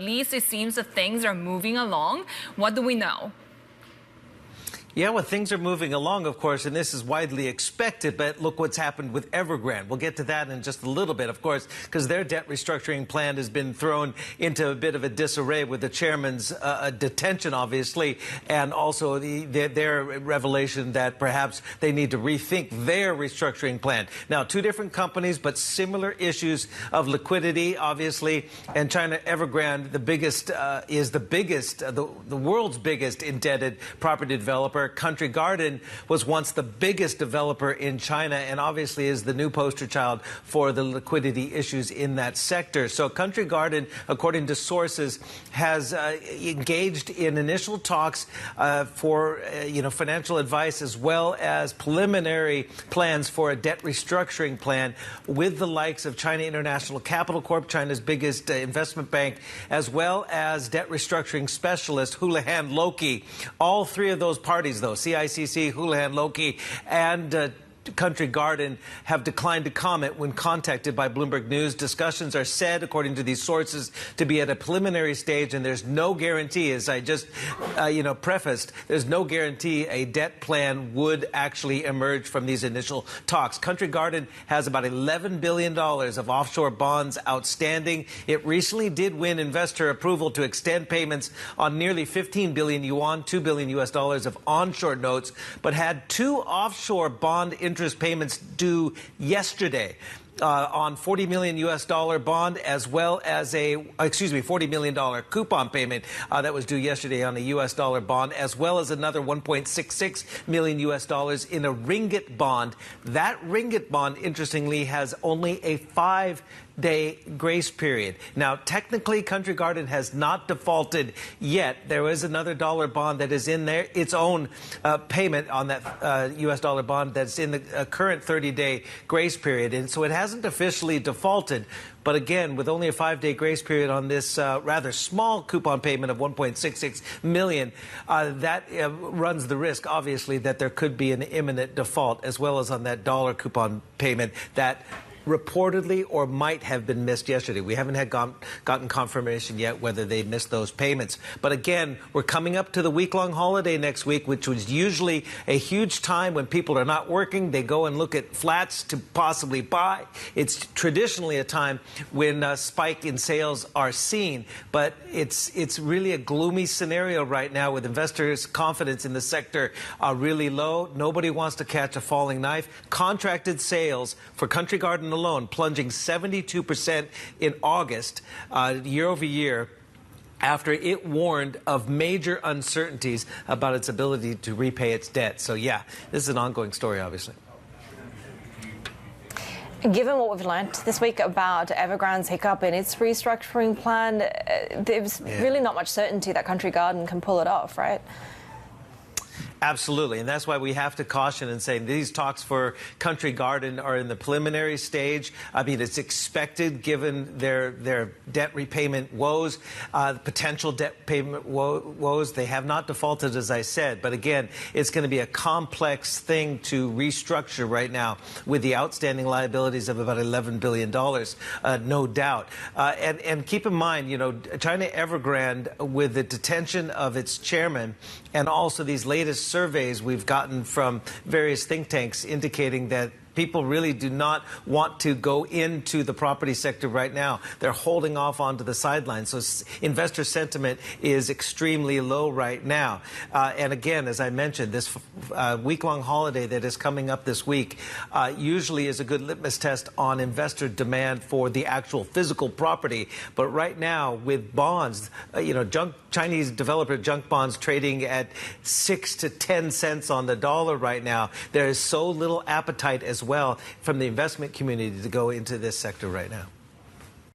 At least it seems that things are moving along. What do we know? Yeah, well, things are moving along, of course, and this is widely expected, but look what's happened with Evergrande. We'll get to that in just a little bit, of course, because their debt restructuring plan has been thrown into a bit of a disarray with the chairman's detention, obviously, and also their revelation that perhaps they need to rethink their restructuring plan. Now, two different companies, but similar issues of liquidity, obviously, and China Evergrande, the world's biggest indebted property developer. Country Garden was once the biggest developer in China and obviously is the new poster child for the liquidity issues in that sector. So Country Garden, according to sources, has engaged in initial talks for financial advice as well as preliminary plans for a debt restructuring plan with the likes of China International Capital Corp, China's biggest investment bank, as well as debt restructuring specialist Houlihan Lokey. All three of those parties, though, CICC, Houlihan Lokey, and Country Garden, have declined to comment when contacted by Bloomberg News. Discussions are said, according to these sources, to be at a preliminary stage, and there's no guarantee, as I just, prefaced, there's no guarantee a debt plan would actually emerge from these initial talks. Country Garden has about $11 billion of offshore bonds outstanding. It recently did win investor approval to extend payments on nearly 15 billion yuan, $2 billion of onshore notes, but had two offshore bond interest payments due yesterday on $40 million bond, as well as $40 million coupon payment that was due yesterday on a US dollar bond, as well as another $1.66 million in a ringgit bond. That ringgit bond, interestingly, has only a 5-day grace period. Now, technically, Country Garden has not defaulted yet. There is another dollar bond that is in there, its own payment on that U.S. dollar bond that's in the current 30-day grace period. And so it hasn't officially defaulted. But again, with only a 5-day grace period on this rather small coupon payment of $1.66 million, that runs the risk, obviously, that there could be an imminent default, as well as on that dollar coupon payment that reportedly or might have been missed yesterday. We haven't gotten confirmation yet whether they missed those payments. But again, we're coming up to the week-long holiday next week, which was usually a huge time when people are not working. They go and look at flats to possibly buy. It's traditionally a time when a spike in sales are seen. But it's really a gloomy scenario right now with investors' confidence in the sector really low. Nobody wants to catch a falling knife. Contracted sales for Country Garden alone plunging 72% in August, year over year, after it warned of major uncertainties about its ability to repay its debt. So, yeah, this is an ongoing story, obviously. Given what we've learned this week about Evergrande's hiccup in its restructuring plan, there's really not much certainty that Country Garden can pull it off, right? Absolutely, and that's why we have to caution and say these talks for Country Garden are in the preliminary stage. I mean, it's expected given their debt repayment woes, potential debt payment woes. They have not defaulted, as I said, but again, it's going to be a complex thing to restructure right now with the outstanding liabilities of about $11 billion, no doubt. And keep in mind, China Evergrande, with the detention of its chairman and also these latest surveys we've gotten from various think tanks indicating that people really do not want to go into the property sector right now. They're holding off onto the sidelines. So investor sentiment is extremely low right now. And again, as I mentioned, this week-long holiday that is coming up this week usually is a good litmus test on investor demand for the actual physical property. But right now, with bonds, Chinese developer junk bonds trading at 6 to 10 cents on the dollar right now, there is so little appetite as well from the investment community to go into this sector right now.